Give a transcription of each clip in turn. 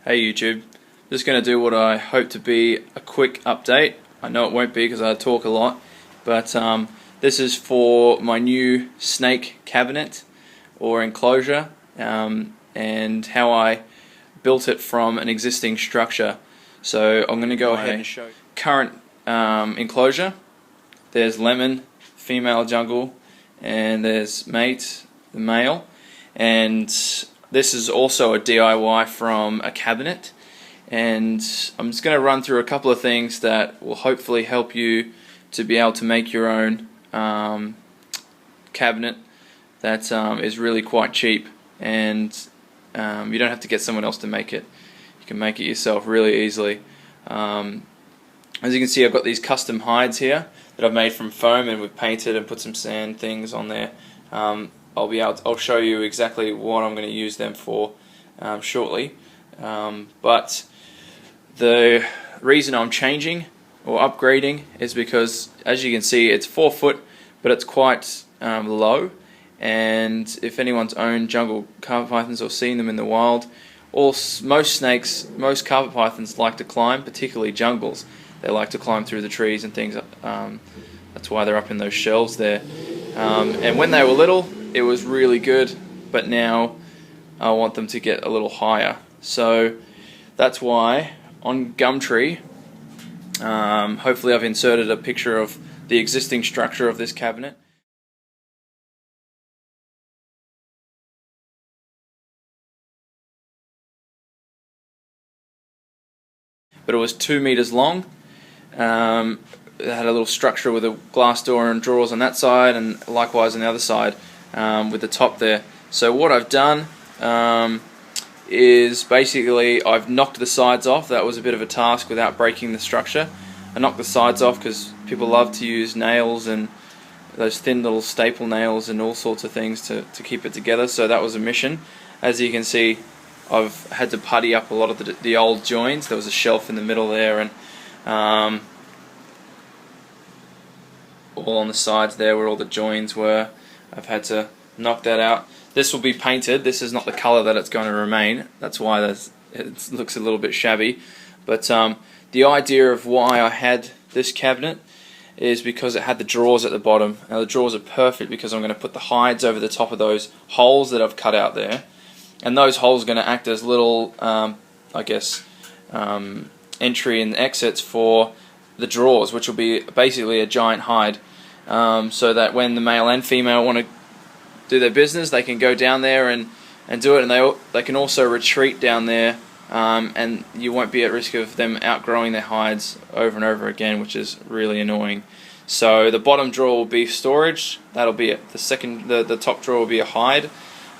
Hey YouTube, just going to do what I hope to be a quick update. I know it won't be because I talk a lot, but this is for my new snake cabinet or enclosure, and how I built it from an existing structure. So I'm going to go ahead and show you current enclosure. There's Lemon, female jungle, and there's Mate, the male, and this is also a DIY from a cabinet, and I'm just going to run through a couple of things that will hopefully help you to be able to make your own cabinet that is really quite cheap, and you don't have to get someone else to make it. You can make it yourself really easily. As you can see, I've got these custom hides here that I've made from foam, and we've painted and put some sand things on there. I'll show you exactly what I'm going to use them for shortly. But the reason I'm changing or upgrading is because, as you can see, it's 4 foot, but it's quite low. And if anyone's owned jungle carpet pythons or seen them in the wild, most snakes, most carpet pythons like to climb, particularly jungles. They like to climb through the trees and things. That's why they're up in those shelves there. And when they were little, it was really good, but now I want them to get a little higher. So that's why on Gumtree, hopefully I've inserted a picture of the existing structure of this cabinet. But it was 2 meters long. It had a little structure with a glass door and drawers on that side, and likewise on the other side with the top there. So what I've done is basically I've knocked the sides off. That was a bit of a task without breaking the structure. I knocked the sides off because people love to use nails and those thin little staple nails and all sorts of things to keep it together. So that was a mission. As you can see, I've had to putty up a lot of the old joins. There was a shelf in the middle there, and all on the sides there where all the joins were. I've had to knock that out. This will be painted. This is not the colour that it's going to remain. That's why it looks a little bit shabby. But the idea of why I had this cabinet is because it had the drawers at the bottom. Now the drawers are perfect because I'm going to put the hides over the top of those holes that I've cut out there. And those holes are going to act as little, I guess, entry and exits for the drawers, which will be basically a giant hide, so that when the male and female want to do their business, they can go down there and do it, and they can also retreat down there, and you won't be at risk of them outgrowing their hides over and over again, which is really annoying. So the bottom drawer will be storage. That'll be it. The top drawer will be a hide.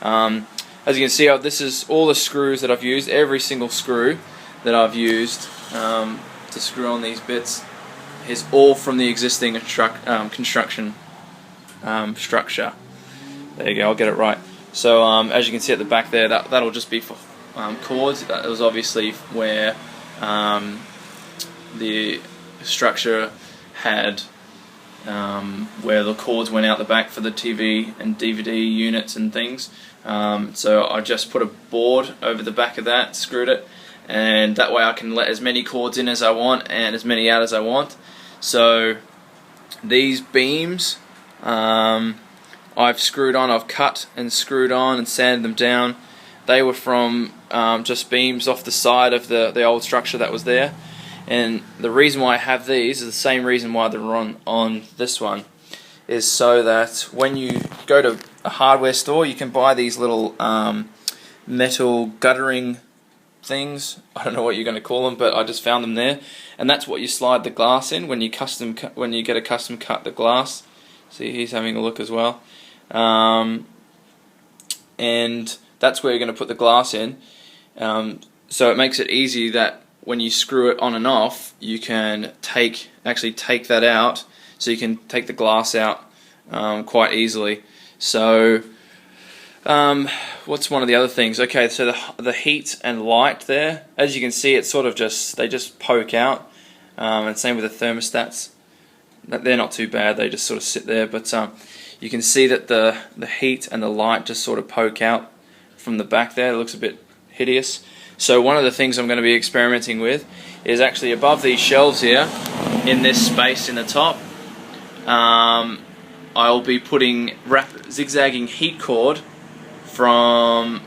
As you can see, this is all the screws that I've used. Every single screw that I've used to screw on these bits is all from the existing construction structure. There you go, I'll get it right. So as you can see at the back there, that'll just be for cords. That was obviously where the structure had where the cords went out the back for the TV and DVD units and things. So I just put a board over the back of that, screwed it, and that way I can let as many cords in as I want and as many out as I want. So these beams I've screwed on, I've cut and screwed on and sanded them down. They were from just beams off the side of the old structure that was there. And the reason why I have these is the same reason why they're on this one, is so that when you go to a hardware store, you can buy these little metal guttering things. I don't know what you're going to call them, but I just found them there, and that's what you slide the glass in when you get a custom cut the glass. See, he's having a look as well, and that's where you're going to put the glass in. So it makes it easy that when you screw it on and off, you can actually take that out, so you can take the glass out quite easily. So what's one of the other things? Okay, so the heat and light there, as you can see, it's sort of they just poke out, and same with the thermostats. They're not too bad, they just sort of sit there, but you can see that the heat and the light just sort of poke out from the back there. It looks a bit hideous. So one of the things I'm going to be experimenting with is actually above these shelves here, in this space in the top, I'll be putting zigzagging heat cord from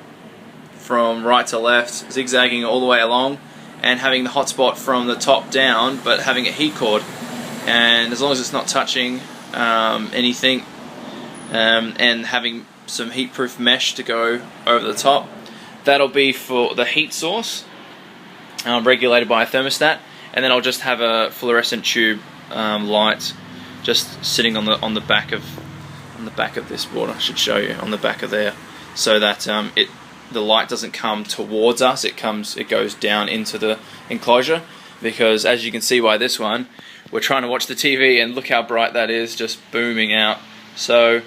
right to left, zigzagging all the way along, and having the hotspot from the top down, but having a heat cord. And as long as it's not touching anything, and having some heat-proof mesh to go over the top, that'll be for the heat source, regulated by a thermostat. And then I'll just have a fluorescent tube light just sitting on the back of this board. I should show you on the back of there, so that the light doesn't come towards us. It goes down into the enclosure, because as you can see by this one, we're trying to watch the TV and look how bright that is, just booming out. So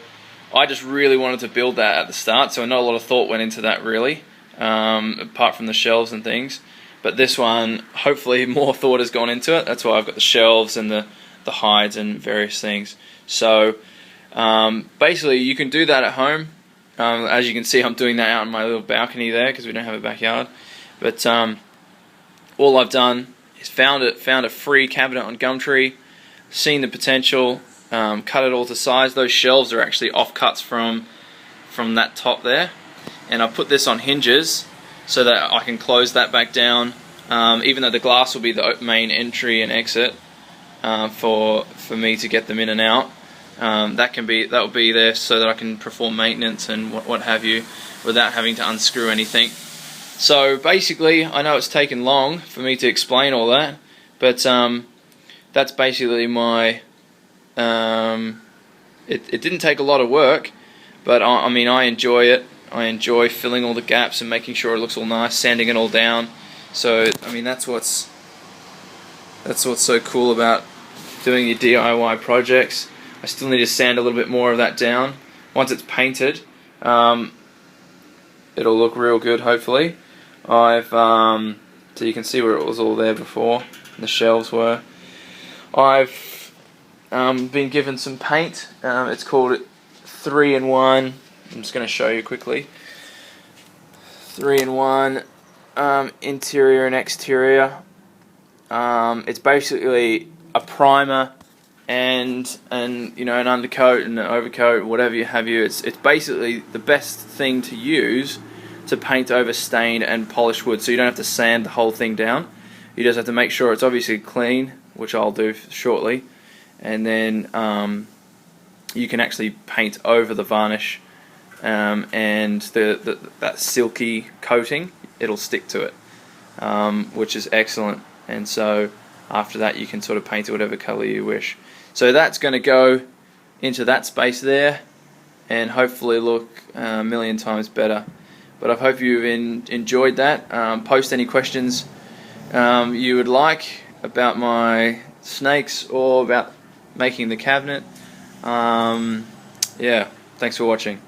I just really wanted to build that at the start, so not a lot of thought went into that really, apart from the shelves and things. But this one, hopefully more thought has gone into it. That's why I've got the shelves and the hides and various things. So basically you can do that at home. As you can see, I'm doing that out on my little balcony there because we don't have a backyard. But all I've done is found a free cabinet on Gumtree, seen the potential, cut it all to size. Those shelves are actually offcuts from that top there, and I put this on hinges so that I can close that back down. Even though the glass will be the main entry and exit for me to get them in and out. That will be there so that I can perform maintenance and what have you without having to unscrew anything. So basically, I know it's taken long for me to explain all that, but that's basically my. It didn't take a lot of work, but I mean I enjoy it. I enjoy filling all the gaps and making sure it looks all nice, sanding it all down. So I mean that's what's so cool about doing your DIY projects. I still need to sand a little bit more of that down. Once it's painted, it'll look real good, hopefully. So you can see where it was all there before, the shelves were. I've been given some paint. It's called 3-in-1. I'm just going to show you quickly. 3-in-1, interior and exterior. It's basically a primer and you know, an undercoat and an overcoat, whatever you have. It's basically the best thing to use to paint over stained and polished wood, so you don't have to sand the whole thing down. You just have to make sure it's obviously clean, which I'll do shortly, and then you can actually paint over the varnish, and that silky coating, it'll stick to it, which is excellent. And so after that you can sort of paint it whatever colour you wish. So that's going to go into that space there and hopefully look a million times better. But I hope you've enjoyed that. Post any questions you would like about my snakes or about making the cabinet. Yeah, thanks for watching.